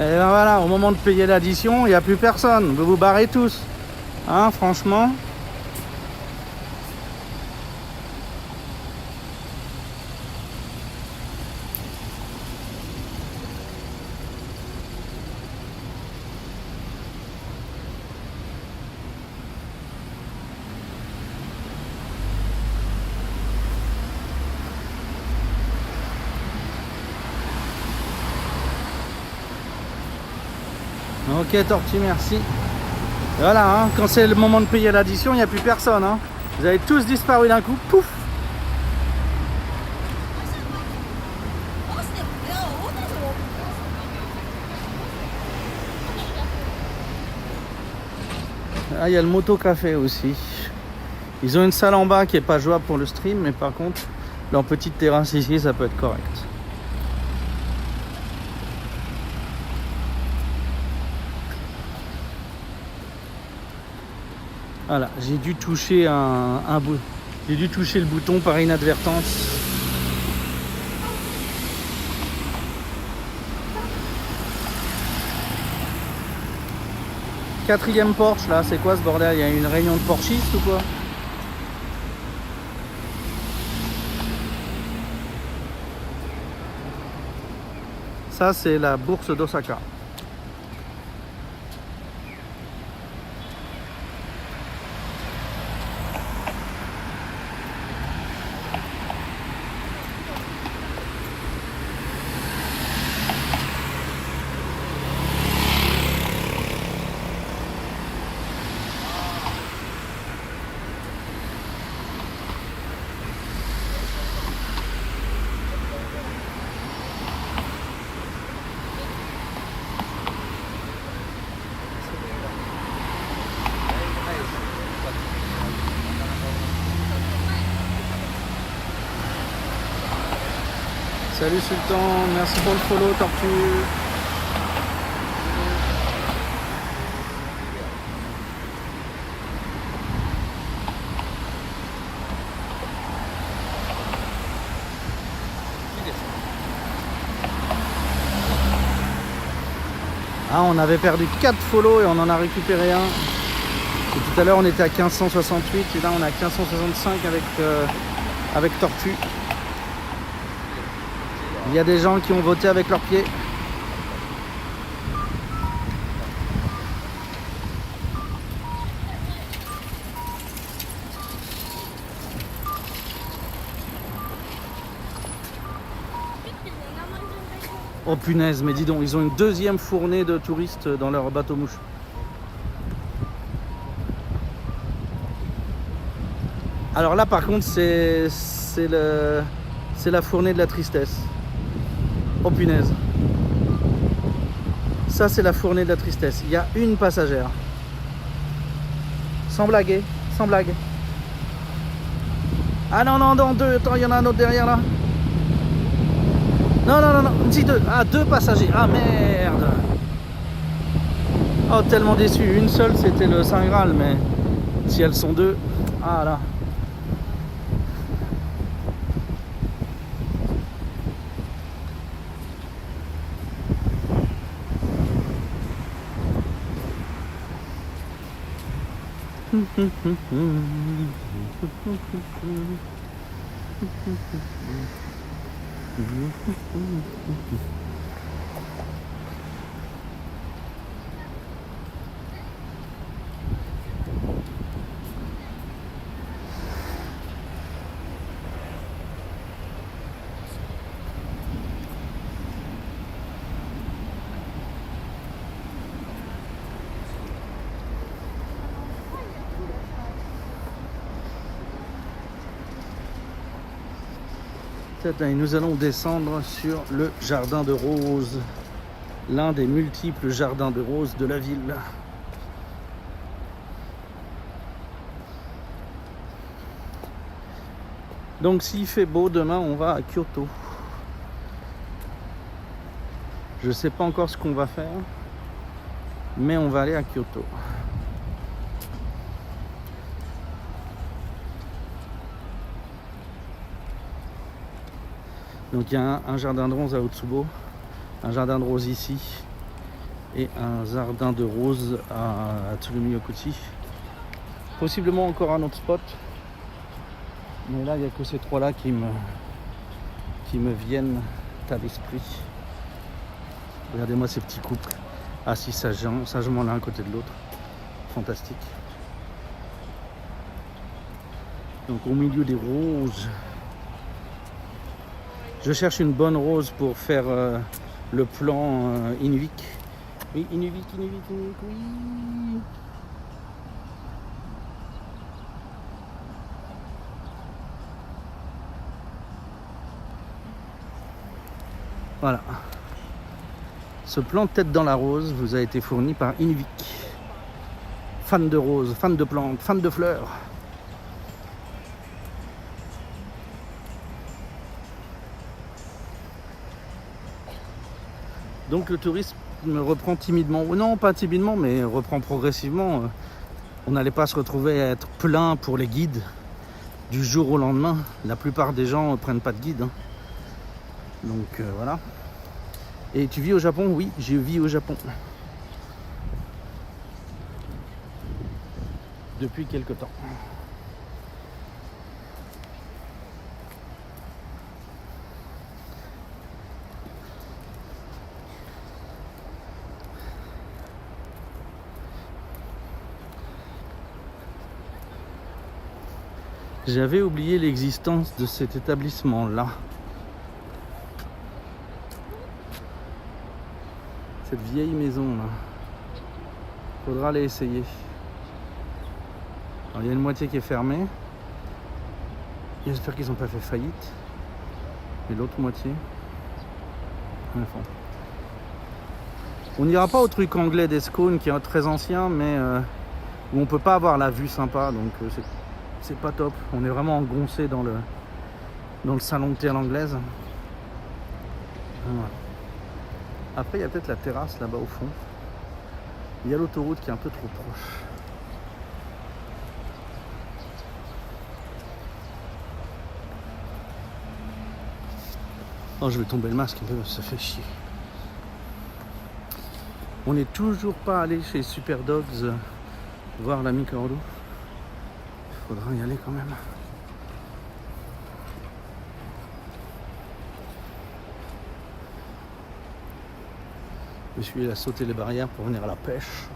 ben voilà, au moment de payer l'addition, il n'y a plus personne. Vous vous barrez tous. Hein, franchement. Ok, Tortue, merci. Voilà, hein, quand c'est le moment de payer l'addition, il n'y a plus personne. Hein. Vous avez tous disparu d'un coup, pouf. Ah, il y a le Moto Café aussi. Ils ont une salle en bas qui est pas jouable pour le stream, mais par contre, leur petite terrasse ici, ça peut être correct. Voilà, j'ai dû toucher un bout. J'ai dû toucher le bouton par inadvertance. Quatrième Porsche là, c'est quoi ce bordel? Il y a une réunion de porchistes ou quoi? Ça c'est la bourse d'Osaka. Salut Sultan, merci pour le follow Tortue. Ah, on avait perdu 4 follow et on en a récupéré un. Et tout à l'heure on était à 1568 et là on est à 1565 avec Tortue. Il y a des gens qui ont voté avec leurs pieds. Oh punaise, mais dis donc, ils ont une deuxième fournée de touristes dans leur bateau-mouche. Alors là par contre c'est la fournée de la tristesse. Oh punaise. Ça c'est la fournée de la tristesse. Il y a une passagère. Sans blaguer, sans blague. Ah non, non, non, deux. Attends, il y en a un autre derrière là. Non, non, non, non. Dis deux. Ah, deux passagers. Ah merde. Oh, tellement déçu. Une seule c'était le Saint Graal, mais si elles sont deux. Ah là. Et nous allons descendre sur le jardin de roses, l'un des multiples jardins de roses de la ville. Donc s'il fait beau, demain on va à Kyoto. Je ne sais pas encore ce qu'on va faire, mais on va aller à Kyoto. Donc il y a un jardin de roses à Otsubo, un jardin de roses ici, et un jardin de roses à Tsurumiyokuchi. Possiblement encore un autre spot. Mais là, il n'y a que ces trois-là qui me viennent à l'esprit. Regardez-moi ces petits couples assis sagement l'un à côté de l'autre. Fantastique. Donc au milieu des roses. Je cherche une bonne rose pour faire le plan Inuvik. Oui, Inuvik, oui. Voilà. Ce plan tête dans la rose vous a été fourni par Inuvik. Fan de roses, fan de plantes, fan de fleurs. Donc le tourisme reprend timidement, ou non pas timidement, mais reprend progressivement. On n'allait pas se retrouver à être plein pour les guides du jour au lendemain. La plupart des gens ne prennent pas de guide. Donc voilà. Et tu vis au Japon? Oui, je vis au Japon. Depuis quelque temps. J'avais oublié l'existence de cet établissement-là. Cette vieille maison-là. Faudra aller essayer. Alors, il y a une moitié qui est fermée. J'espère qu'ils n'ont pas fait faillite. Et l'autre moitié, enfin. On n'ira pas au truc anglais d'Escone qui est très ancien, mais où on peut pas avoir la vue sympa, donc c'est pas top. On est vraiment engoncé dans le salon de thé à l'anglaise. Voilà. Après, il y a peut-être la terrasse là-bas au fond. Il y a l'autoroute qui est un peu trop proche. Oh, je vais tomber le masque un peu, ça fait chier. On n'est toujours pas allé chez Super Dogs voir l'ami Cordo. Il faudra y aller quand même. Monsieur il a sauté les barrières pour venir à la pêche.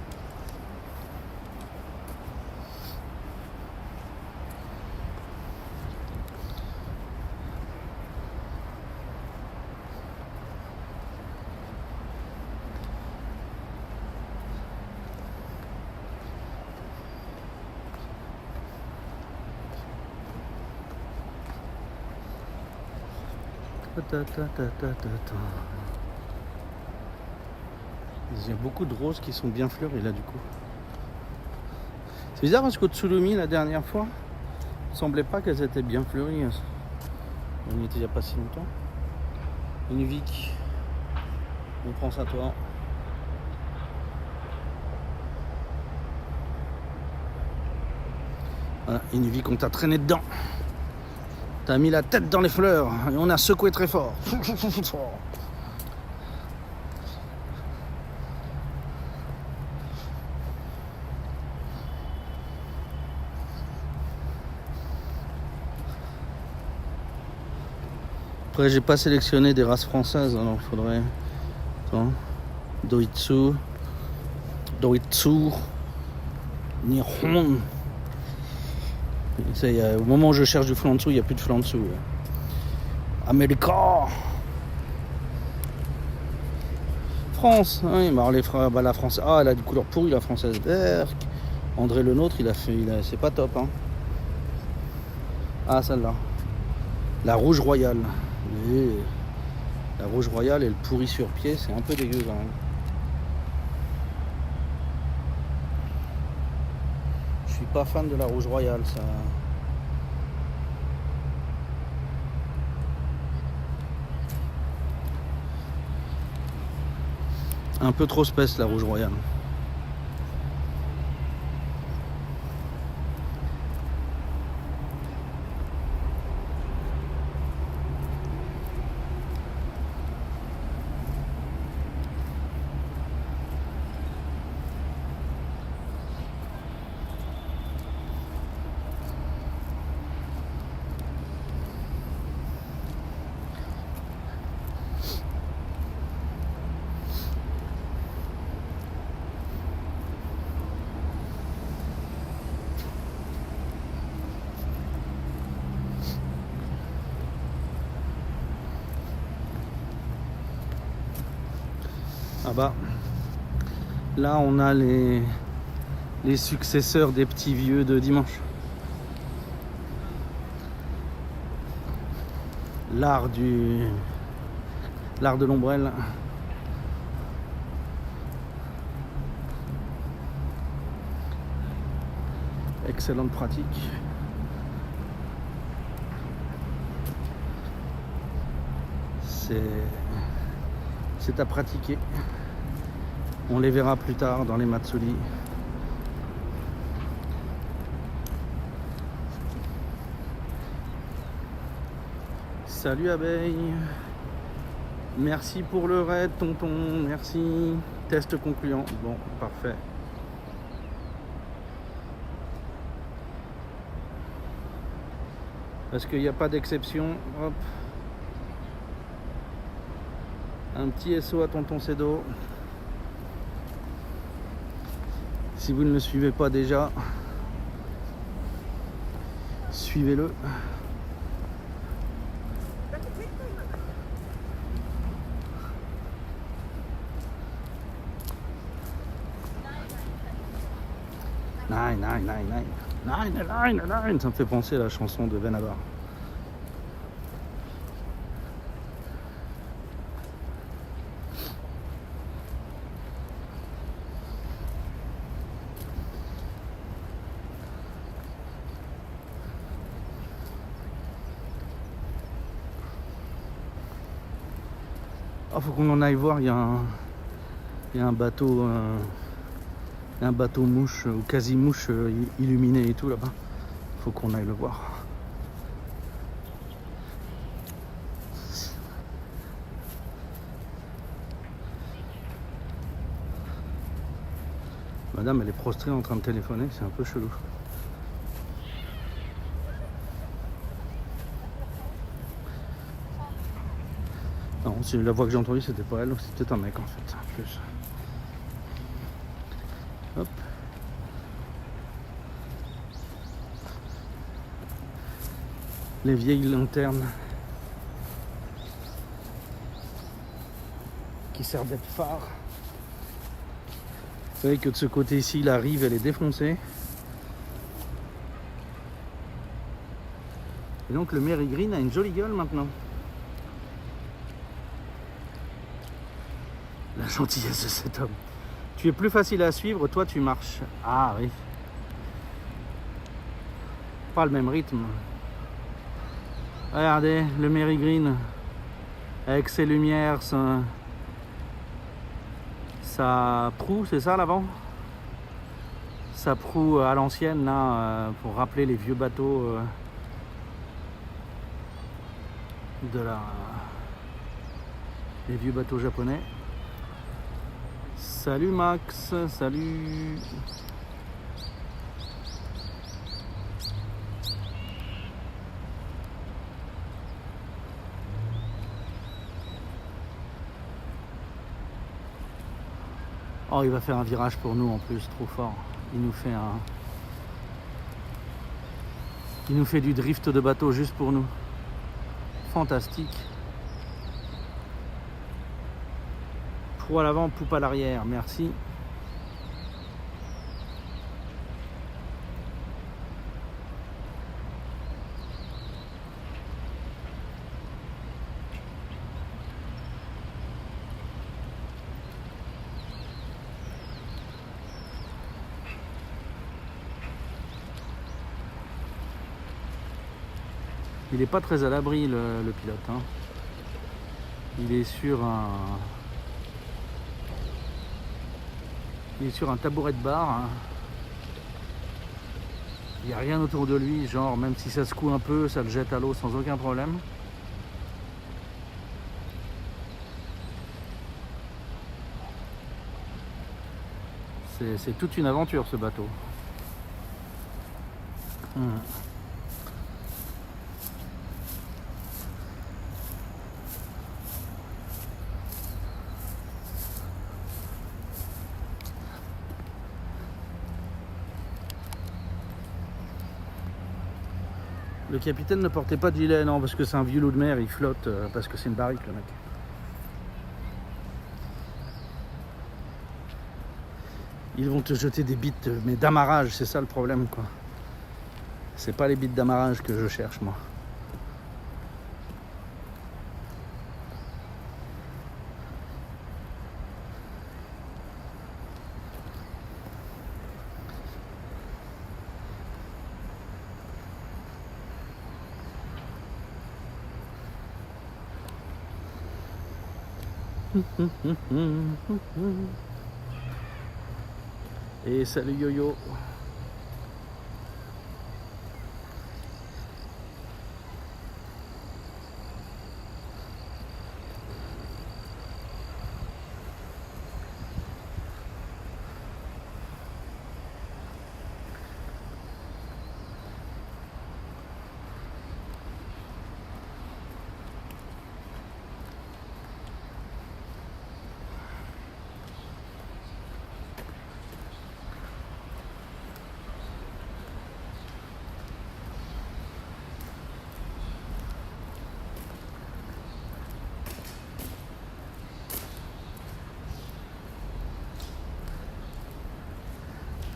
Il y a beaucoup de roses qui sont bien fleuries là du coup. C'est bizarre parce qu'au Tsurumi la dernière fois, il ne semblait pas qu'elles étaient bien fleuries. On y était il n'y a pas si longtemps. Inuvik, on prend ça toi. Voilà, Inuvik, on t'a traîné dedans. T'as mis la tête dans les fleurs et on a secoué très fort. Après, j'ai pas sélectionné des races françaises, alors il faudrait. Attends. Doitsu, Nihon. Au moment où je cherche du flan dessous, il n'y a plus de flan dessous. America. France. Oui, bah la France. Ah, elle a du couleur pourrie, la française. Berk. André Le Nôtre, c'est pas top. Hein. Ah, celle-là. La rouge royale. Et la rouge royale, elle pourrit sur pied. C'est un peu dégueu quand même. Je suis pas fan de la rouge royale, ça. Un peu trop spèce la rouge royale. Ah bah, là on a les successeurs des petits vieux de dimanche. L'art de l'ombrelle. Excellente pratique. C'est à pratiquer. On les verra plus tard dans les matsuri. Salut abeille. Merci pour le raid tonton, merci. Test concluant. Bon, parfait. Parce qu'il n'y a pas d'exception. Hop. Un petit SO à tonton Cédo. Si vous ne le suivez pas déjà, suivez-le. Nine, nine, nine, nine. Nine, nine, nine. Ça me fait penser à la chanson de Benabar. Oh, faut qu'on en aille voir, il y a un bateau, un bateau mouche ou quasi mouche illuminé et tout là-bas. Faut qu'on aille le voir. Madame, elle est prostrée en train de téléphoner, c'est un peu chelou. Non, la voix que j'ai entendue, c'était pas elle, c'était un mec en fait, en plus. Hop. Les vieilles lanternes qui servent d'être phare. Vous savez que de ce côté-ci, la rive, elle est défoncée. Et donc le Mary Green a une jolie gueule maintenant. La gentillesse de cet homme. Tu es plus facile à suivre, toi tu marches. Ah oui. Pas le même rythme. Regardez, le Mary Green. Avec ses lumières, sa proue, c'est ça l'avant? Sa proue à l'ancienne, là, pour rappeler les vieux bateaux les vieux bateaux japonais. Salut Max, salut. Oh, il va faire un virage pour nous en plus, trop fort. Il nous fait du drift de bateau juste pour nous. Fantastique. Proue à l'avant, poupe à l'arrière, merci. Il n'est pas très à l'abri le pilote, hein. Il est sur un tabouret de bar, hein. Il n'y a rien autour de lui, genre même si ça secoue un peu, ça le jette à l'eau sans aucun problème. C'est toute une aventure ce bateau. Le capitaine ne portait pas de gilet, non, parce que c'est un vieux loup de mer, il flotte, parce que c'est une barrique le mec. Ils vont te jeter des bits, mais d'amarrage, c'est ça le problème, quoi. C'est pas les bits d'amarrage que je cherche, moi. Et salut Yo-Yo.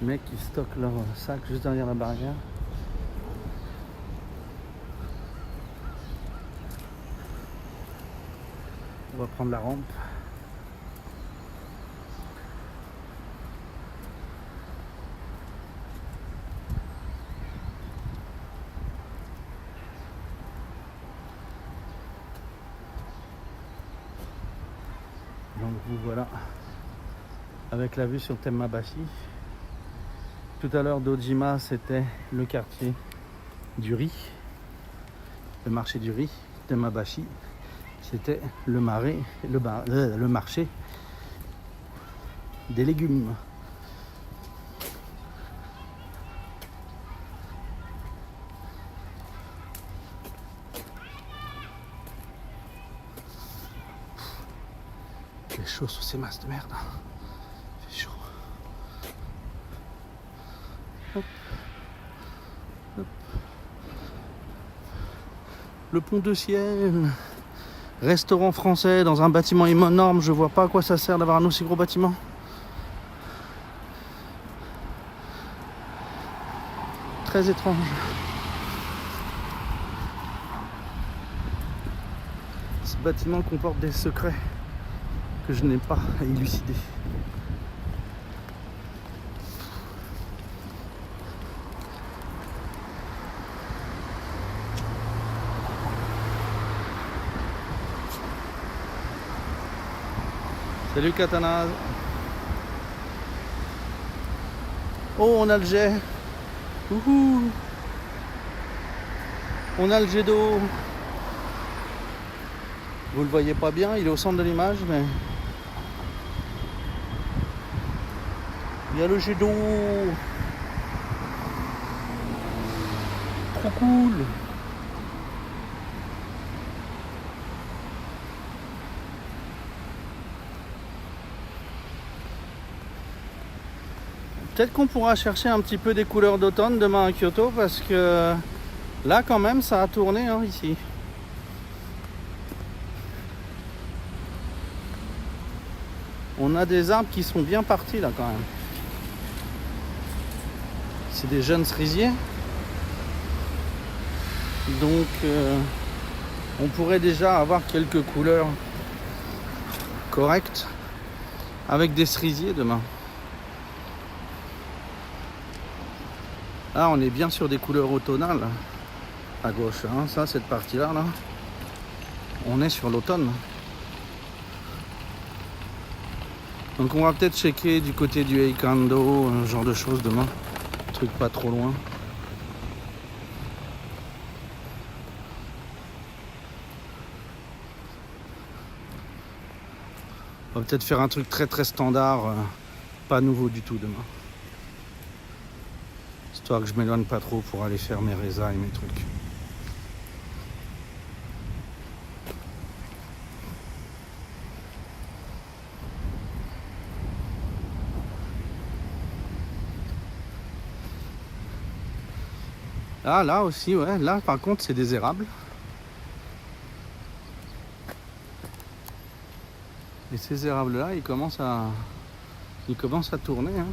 Les mecs qui stockent leur sac juste derrière la barrière. On va prendre la rampe. Donc vous voilà avec la vue sur Temmabashi. Tout à l'heure d'Ojima, c'était le quartier du riz, le marché du riz. Temmabashi, c'était le marché des légumes. Il fait chaud sous ces masses de merde. Il fait chaud. Hop. Hop. Le pont de Ciel, restaurant français dans un bâtiment énorme, je vois pas à quoi ça sert d'avoir un aussi gros bâtiment. Très étrange. Ce bâtiment comporte des secrets que je n'ai pas à élucider. Salut Katana. Oh, on a le jet. Ouhou. On a le jet d'eau. Vous le voyez pas bien, il est au centre de l'image, mais il y a le jet d'eau. Trop cool. Peut-être qu'on pourra chercher un petit peu des couleurs d'automne demain à Kyoto, parce que là quand même ça a tourné hein, ici. On a des arbres qui sont bien partis là quand même. C'est des jeunes cerisiers. Donc on pourrait déjà avoir quelques couleurs correctes avec des cerisiers demain. Là on est bien sur des couleurs automnales à gauche, hein. Ça cette partie là, on est sur l'automne. Donc on va peut-être checker du côté du Eikando, un genre de choses demain, truc pas trop loin. On va peut-être faire un truc très très standard, pas nouveau du tout demain. Histoire que je m'éloigne pas trop pour aller faire mes résas et mes trucs. Ah là aussi, ouais, là par contre c'est des érables. Et ces érables là, ils commencent à Il commence à tourner. Hein.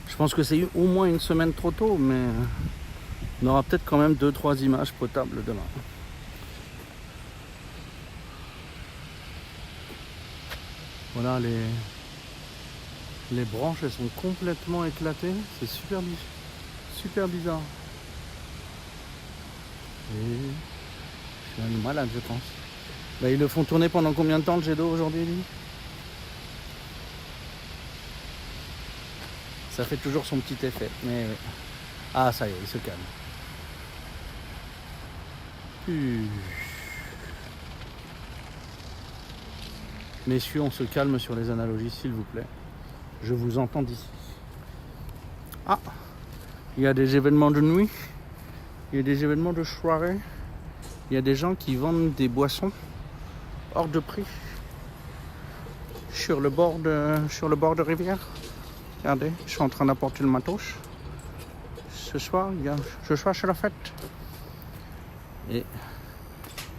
Je pense que c'est au moins une semaine trop tôt, mais on aura peut-être quand même 2-3 images potables demain. Voilà, les branches, elles sont complètement éclatées. C'est super bizarre. Et je suis un malade, je pense. Bah, ils le font tourner pendant combien de temps, le jet d'eau, aujourd'hui, lui? Ça fait toujours son petit effet. Mais ouais. Ah, ça y est, il se calme. Messieurs, on se calme sur les analogies, s'il vous plaît. Je vous entends d'ici. Ah, il y a des événements de nuit. Il y a des événements de soirée. Il y a des gens qui vendent des boissons hors de prix sur le bord de rivière. Regardez, je suis en train d'apporter le matos. Ce soir, c'est la fête. Et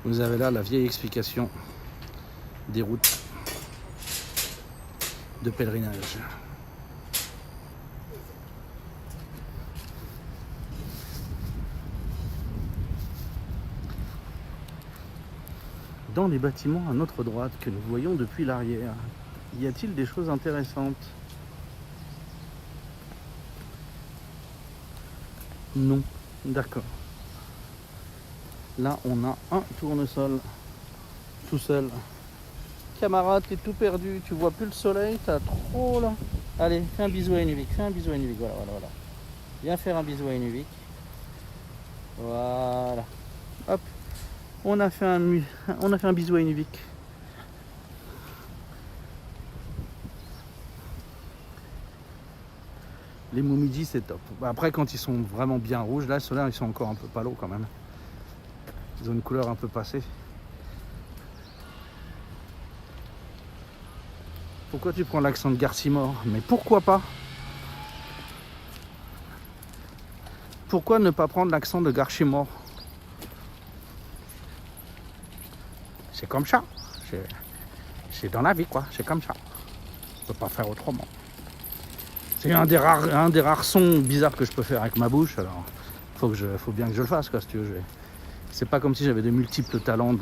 vous avez là la vieille explication des routes de pèlerinage. Dans les bâtiments à notre droite que nous voyons depuis l'arrière, y a-t-il des choses intéressantes? Non, d'accord. Là, on a un tournesol tout seul. Camarade, t'es tout perdu, tu vois plus le soleil, t'as trop là. Allez, fais un bisou à Inuvik, voilà. Viens faire un bisou à Inuvik. Voilà. Hop, on a fait un bisou à Inuvik. Les momidis, c'est top. Après, quand ils sont vraiment bien rouges, là, ceux-là, ils sont encore un peu palos quand même. Ils ont une couleur un peu passée. Pourquoi tu prends l'accent de Garcimore? Mais pourquoi pas? Pourquoi ne pas prendre l'accent de Garcimore? C'est comme ça. C'est dans la vie, quoi. C'est comme ça. On peut pas faire autrement. C'est un des rares sons bizarres que je peux faire avec ma bouche. Alors, faut bien que je le fasse, quoi, si tu veux. C'est pas comme si j'avais de multiples talents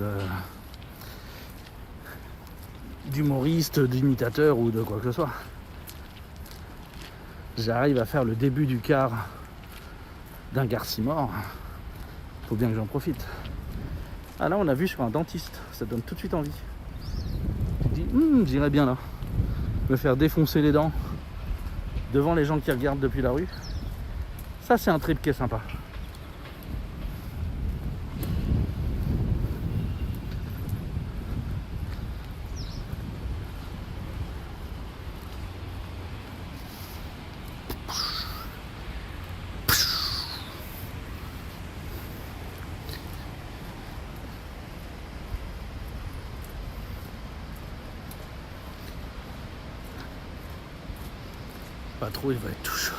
d'humoriste, d'imitateur ou de quoi que ce soit. J'arrive à faire le début du quart d'un Garcimore. Faut bien que j'en profite. Ah là, on a vu sur un dentiste. Ça donne tout de suite envie. Tu te dis, j'irais bien là. Me faire défoncer les dents devant les gens qui regardent depuis la rue. Ça, c'est un trip qui est sympa. Pas trop, il va être tout chaud.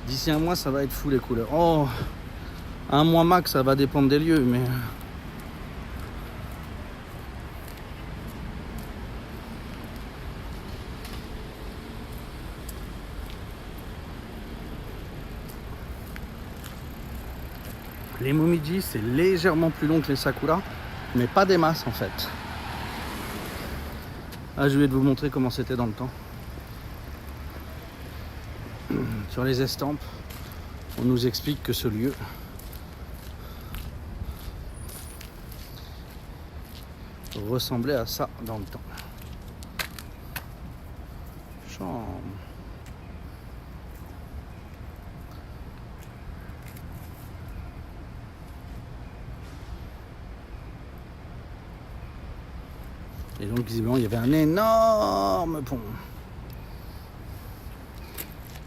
D'ici un mois, ça va être fou les couleurs. Oh, un mois max, ça va dépendre des lieux, mais les momidji, c'est légèrement plus long que les sakura, mais pas des masses en fait. Ah, je vais vous montrer comment c'était dans le temps. Sur les estampes, on nous explique que ce lieu ressemblait à ça dans le temps. Chambre. Et donc visiblement il y avait un énorme pont.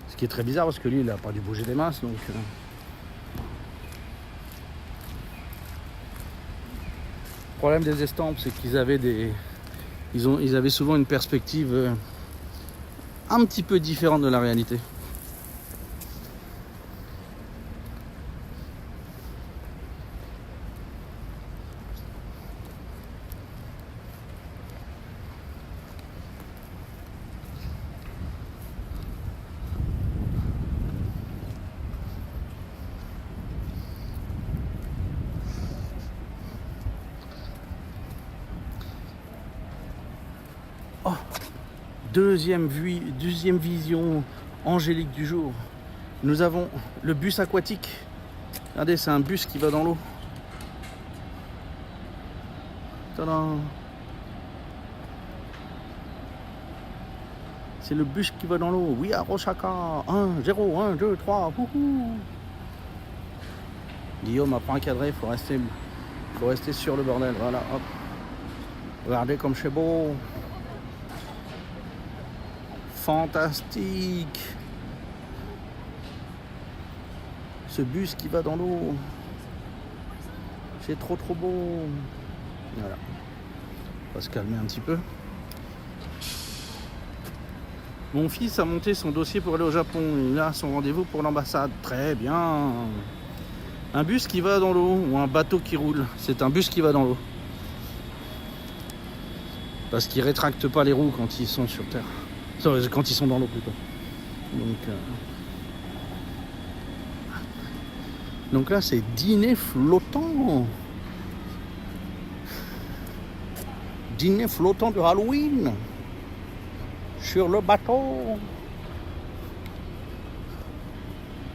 Ce qui est très bizarre parce que lui il n'a pas dû bouger des masses donc. Le problème des estampes c'est qu'ils avaient ils avaient souvent une perspective un petit peu différente de la réalité. deuxième vision angélique du jour. Nous avons le bus aquatique. Regardez, c'est un bus qui va dans l'eau. Tadam! C'est le bus qui va dans l'eau. Oui, à Osaka. 1, 0, 1, 2, 3. Wouhou. Guillaume a pas encadré, faut rester sur le bordel. Voilà, hop. Regardez comme c'est beau. Fantastique. Ce bus qui va dans l'eau. C'est trop beau. Voilà. On va se calmer un petit peu. Mon fils a monté son dossier pour aller au Japon. Il a son rendez-vous pour l'ambassade. Très bien. Un bus qui va dans l'eau ou un bateau qui roule. C'est un bus qui va dans l'eau. Parce qu'ils rétractent pas les roues quand ils sont sur terre. Quand ils sont dans l'eau plutôt. Donc là c'est dîner flottant. Dîner flottant de Halloween. Sur le bateau.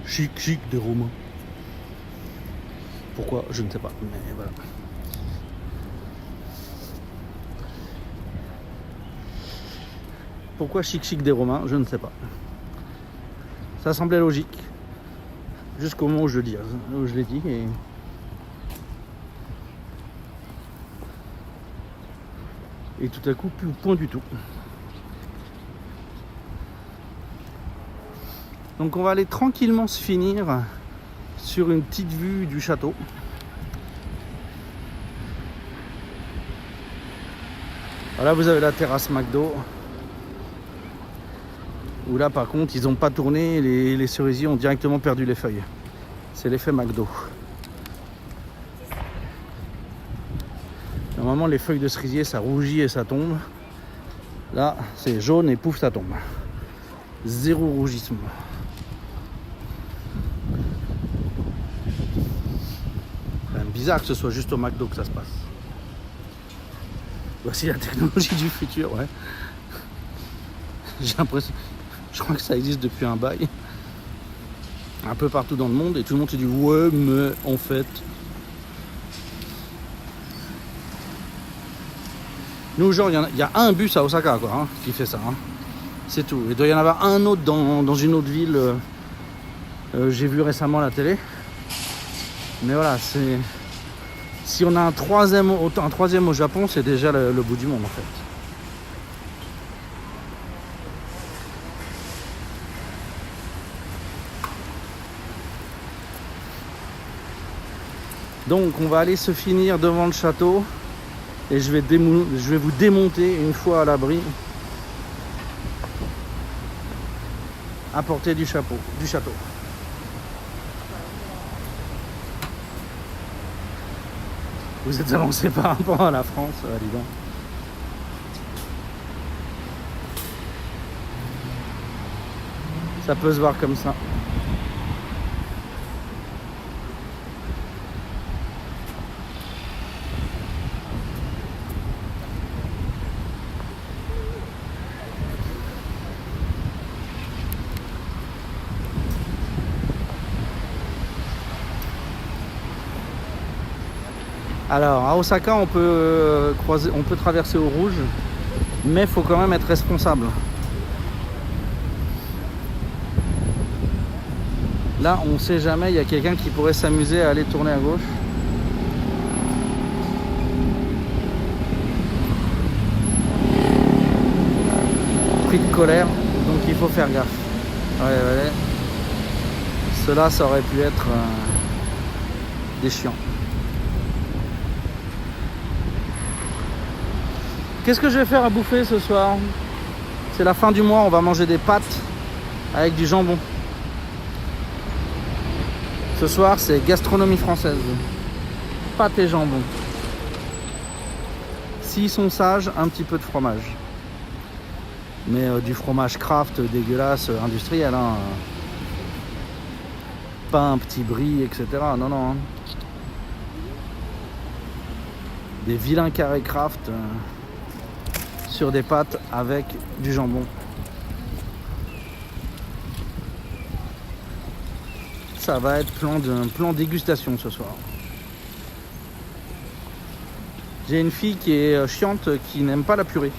Chic des Romains. Pourquoi? Je ne sais pas, mais voilà. Pourquoi chic des Romains? Je ne sais pas. Ça semblait logique. Jusqu'au moment où je l'ai dit. Et tout à coup, plus point du tout. Donc on va aller tranquillement se finir sur une petite vue du château. Voilà, vous avez la terrasse McDo. Où là par contre ils n'ont pas tourné, les cerisiers ont directement perdu les feuilles. C'est l'effet McDo. Normalement les feuilles de cerisier ça rougit et ça tombe. Là c'est jaune et pouf ça tombe. Zéro rougissement. Bizarre que ce soit juste au McDo que ça se passe. Voici la technologie du futur, ouais. J'ai l'impression, je crois que ça existe depuis un bail, un peu partout dans le monde, et tout le monde se dit ouais, mais en fait, nous genre il y a un bus à Osaka quoi, hein, qui fait ça, hein. C'est tout. Il doit y en avoir un autre dans une autre ville. J'ai vu récemment à la télé, mais voilà, c'est. Si on a un troisième au Japon, c'est déjà le bout du monde en fait. Donc on va aller se finir devant le château et je vais vous démonter une fois à l'abri à portée du château. Vous êtes avancé par rapport à la France, dis donc. Ça peut se voir comme ça. Alors à Osaka on peut traverser au rouge, mais il faut quand même être responsable. Là on sait jamais, il y a quelqu'un qui pourrait s'amuser à aller tourner à gauche. Pris de colère, donc il faut faire gaffe. Ouais. Cela ça aurait pu être déchiant. Qu'est-ce que je vais faire à bouffer ce soir? C'est la fin du mois, on va manger des pâtes avec du jambon. Ce soir, c'est gastronomie française. Pâtes et jambon. S'ils sont sages, un petit peu de fromage. Mais du fromage Kraft dégueulasse, industriel. Hein. Pas un petit brie, etc. Non. Hein. Des vilains carrés Kraft. sur des pâtes avec du jambon. Ça va être plan dégustation ce soir. J'ai une fille qui est chiante, qui n'aime pas la purée.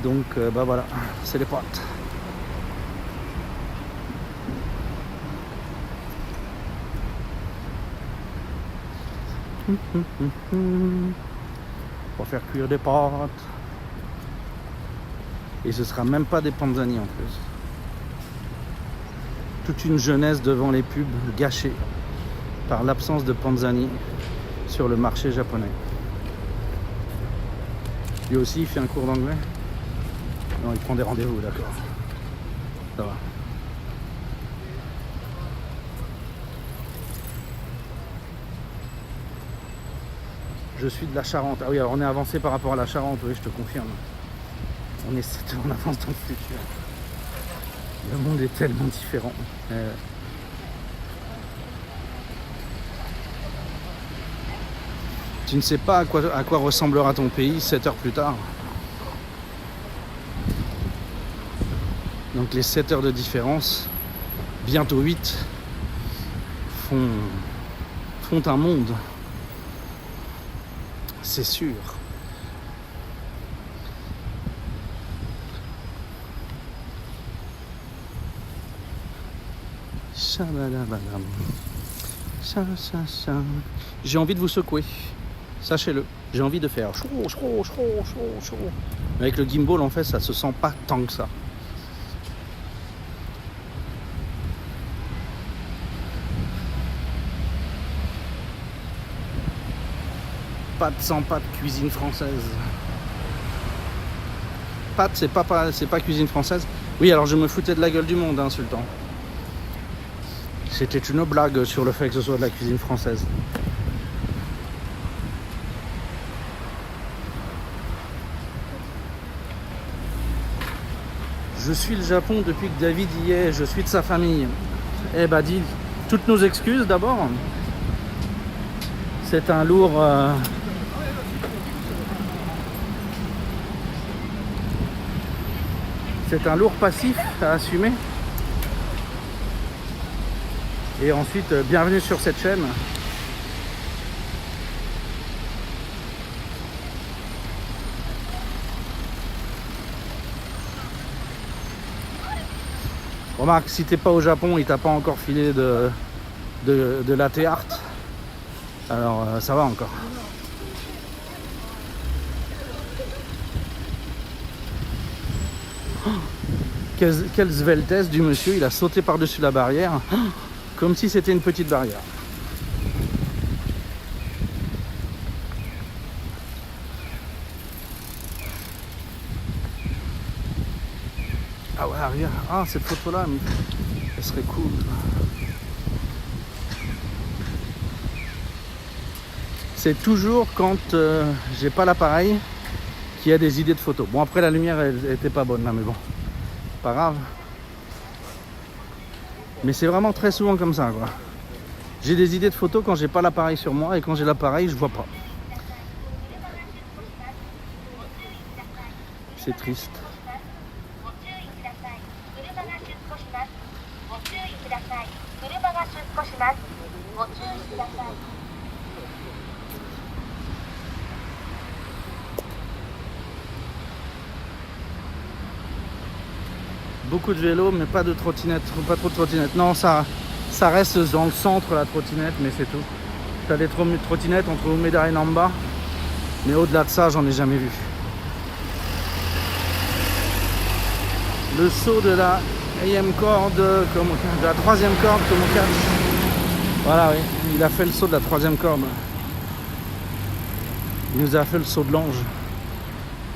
Donc bah voilà, c'est les pâtes. On va faire cuire des pâtes. Et ce sera même pas des panzani en plus. Toute une jeunesse devant les pubs gâchée par l'absence de panzani sur le marché japonais. Lui aussi il fait un cours d'anglais. Non, il prend des rendez-vous, d'accord. Ça va. Je suis de la Charente. Ah oui, alors on est avancé par rapport à la Charente, oui, je te confirme. On est 7 heures en avance dans le futur. Le monde est tellement différent. Tu ne sais pas à quoi ressemblera ton pays 7 heures plus tard. Donc les 7 heures de différence, bientôt 8, font un monde. C'est sûr. J'ai envie de vous secouer. Sachez-le. J'ai envie de faire chaud. Avec le gimbal, en fait, ça se sent pas tant que ça. Pâtes sans pâtes, cuisine française. Pâtes, c'est pas cuisine française. Oui, alors je me foutais de la gueule du monde, hein, Sultan. C'était une blague sur le fait que ce soit de la cuisine française. Je suis le Japon depuis que David y est, je suis de sa famille. Eh bah dis, toutes nos excuses d'abord. C'est un lourd... C'est un lourd passif à assumer. Et ensuite, bienvenue sur cette chaîne. Remarque, si t'es pas au Japon, il t'a pas encore filé de latte art. Alors ça va encore. Quelle sveltesse du monsieur, il a sauté par-dessus la barrière, comme si c'était une petite barrière. Ah ouais, regarde, ah cette photo-là, elle serait cool. C'est toujours quand j'ai pas l'appareil qu'il y a des idées de photos. Bon, après la lumière, elle était pas bonne là, mais bon. Pas grave, mais c'est vraiment très souvent comme ça, quoi. J'ai des idées de photos quand j'ai pas l'appareil sur moi, et quand j'ai l'appareil je vois pas. C'est triste. Beaucoup de vélos, mais pas de trottinettes, pas trop de trottinettes. Non, ça reste dans le centre, la trottinette, mais c'est tout. T'as des trottinettes entre Umeda et Namba, mais au-delà de ça, j'en ai jamais vu. Le saut de la AM corde, de la troisième corde comme on catch. Voilà, oui, il a fait le saut de la troisième corde. Il nous a fait le saut de l'ange,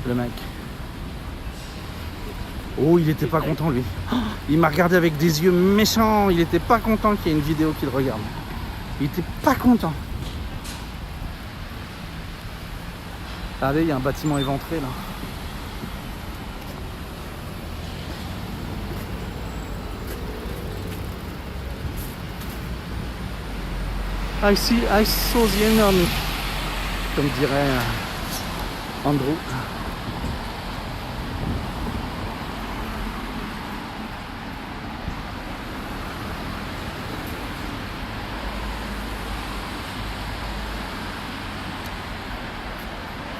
le mec. Oh, il était pas content, lui. Il m'a regardé avec des yeux méchants. Il était pas content qu'il y ait une vidéo qu'il regarde. Il était pas content. Regardez, il y a un bâtiment éventré, là. I saw the enemy, comme dirait Andrew.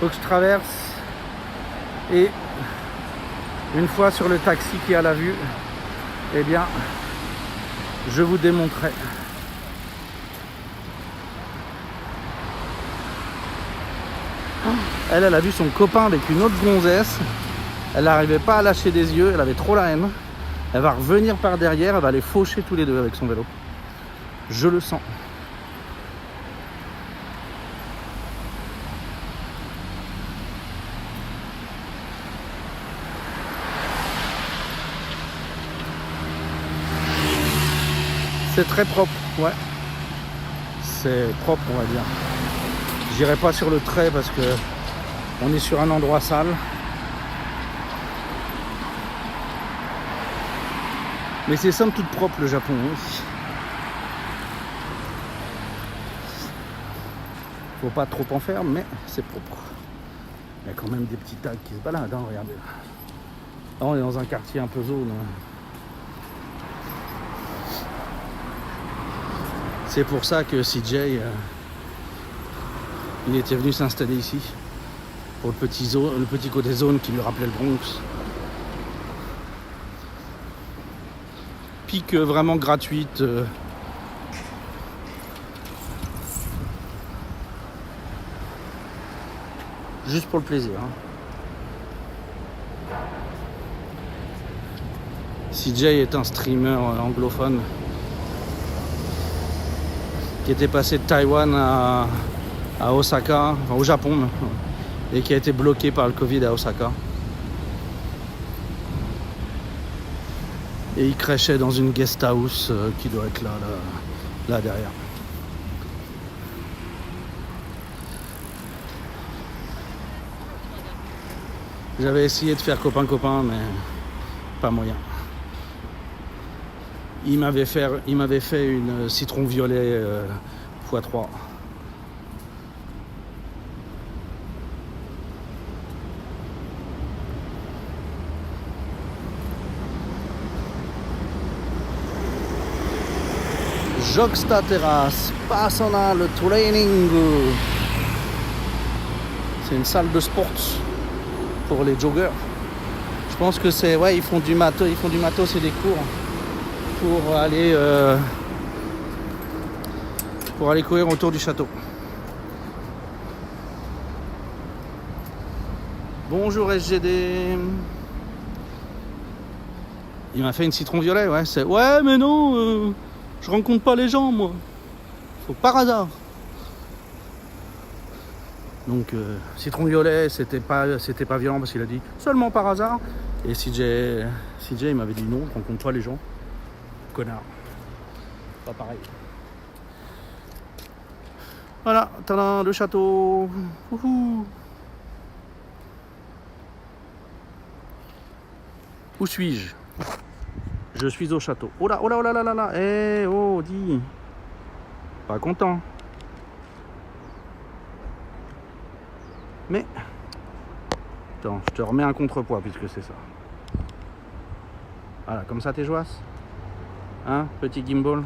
Faut que je traverse et une fois sur le taxi qui a la vue, eh bien je vous démontrerai. Elle a vu son copain avec une autre gonzesse. Elle n'arrivait pas à lâcher des yeux, elle avait trop la haine. Elle va revenir par derrière, elle va les faucher tous les deux avec son vélo. Je le sens. C'est très propre, ouais. C'est propre, on va dire. J'irai pas sur le trait parce que on est sur un endroit sale. Mais c'est somme toute propre le Japon. Oui. Faut pas trop en faire, mais c'est propre. Il y a quand même des petits tags qui se baladent, hein, regardez. Là, on est dans un quartier un peu zone. C'est pour ça que CJ, il était venu s'installer ici. Pour le petit côté zone qui lui rappelait le Bronx. Pique vraiment gratuite. Juste pour le plaisir. Hein. CJ est un streamer anglophone qui était passé de Taïwan à Osaka, enfin au Japon, et qui a été bloqué par le Covid à Osaka. Et il crachait dans une guest house qui doit être là derrière. J'avais essayé de faire copain-copain, mais pas moyen. Il m'avait fait une citron violet x3. Jogsta Terrace, personal training. C'est une salle de sport pour les joggers. Je pense que c'est ils font du matos et des cours pour aller courir autour du château. Bonjour SGD. Il m'a fait une citron violet, ouais mais non, je rencontre pas les gens moi. Faut par hasard. Donc citron violet, c'était pas violent parce qu'il a dit seulement par hasard. Et CJ il m'avait dit non, je rencontre pas les gens. Connard. Pas pareil. Voilà, tadam, le château. Ouhou. Où suis-je? Je suis au château. Oh là, oh là, oh là là là là. Eh oh, dis. Pas content. Mais. Attends, je te remets un contrepoids puisque c'est ça. Voilà, comme ça t'es joasse. Hein, petit gimbal.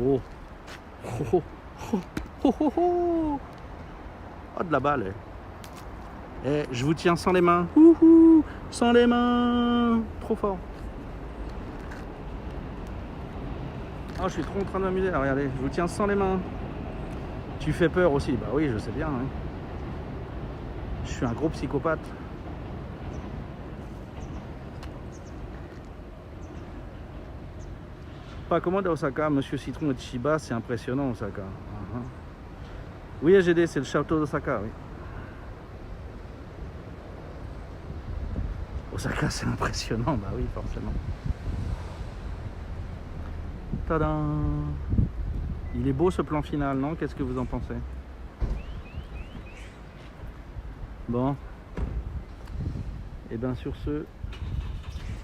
Oh. Oh, oh, oh, oh, oh, oh. Oh, de la balle. Eh, je vous tiens sans les mains. Ouhou, sans les mains. Trop fort. Oh, je suis trop en train de m'amuser. Regardez, je vous tiens sans les mains. Tu fais peur aussi. Bah oui, je sais bien. Hein. Je suis un gros psychopathe. Pas commode à Osaka, Monsieur Citron et Chiba, c'est impressionnant Osaka. Oui, AGD, c'est le château d'Osaka, oui. Osaka, c'est impressionnant, bah oui, forcément. Tadam! Il est beau ce plan final, non? Qu'est-ce que vous en pensez? Bon. Et bien sur ce,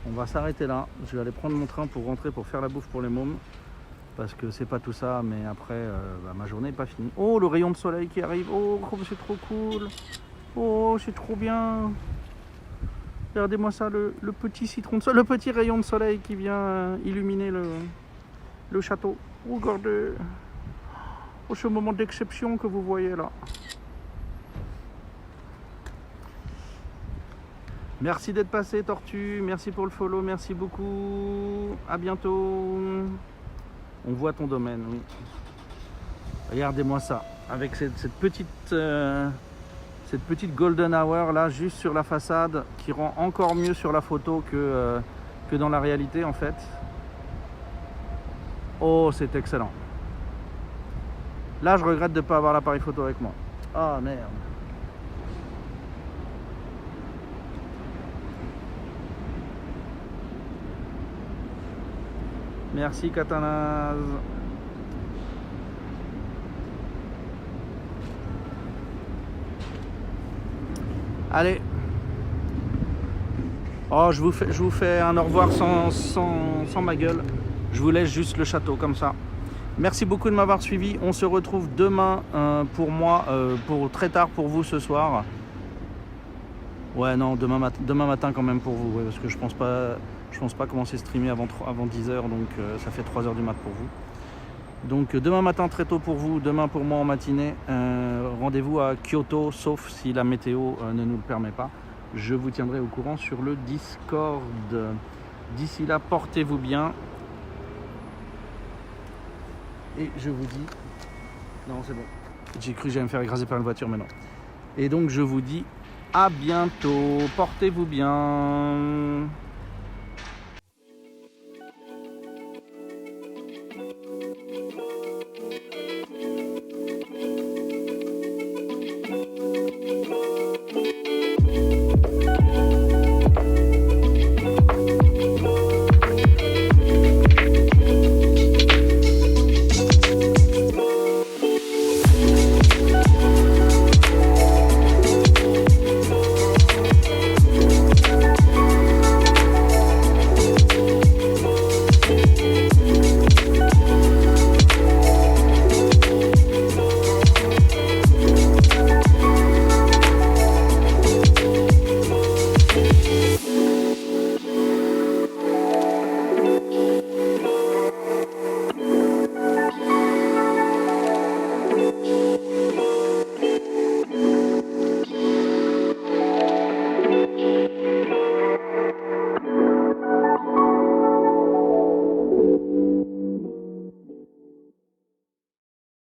On va s'arrêter là. Je vais aller prendre mon train pour rentrer pour faire la bouffe pour les mômes. Parce que c'est pas tout ça, mais après, ma journée n'est pas finie. Oh, le rayon de soleil qui arrive. Oh, c'est trop cool. Oh, c'est trop bien. Regardez-moi ça, le petit citron de soleil, le petit rayon de soleil qui vient illuminer le château. Regardez. Oh, ce moment d'exception que vous voyez là. Merci d'être passé, Tortue. Merci pour le follow. Merci beaucoup. À bientôt. On voit ton domaine. Oui. Regardez-moi ça. Avec cette petite golden hour là, juste sur la façade, qui rend encore mieux sur la photo que dans la réalité en fait. Oh, c'est excellent. Là, je regrette de ne pas avoir l'appareil photo avec moi. Ah, merde. Merci, Katanaz. Allez. Oh, je vous fais un au revoir sans ma gueule. Je vous laisse juste le château comme ça. Merci beaucoup de m'avoir suivi. On se retrouve demain pour moi, pour très tard pour vous ce soir. Ouais, non, demain matin quand même pour vous, ouais, parce que je pense pas commencer à streamer avant 10h, donc ça fait 3h du mat pour vous. Donc demain matin très tôt pour vous, demain pour moi en matinée. Rendez-vous à Kyoto, sauf si la météo ne nous le permet pas. Je vous tiendrai au courant sur le Discord. D'ici là, portez-vous bien. Et je vous dis... Non, c'est bon. J'ai cru que j'allais me faire écraser par une voiture, mais non. Et donc je vous dis à bientôt. Portez-vous bien.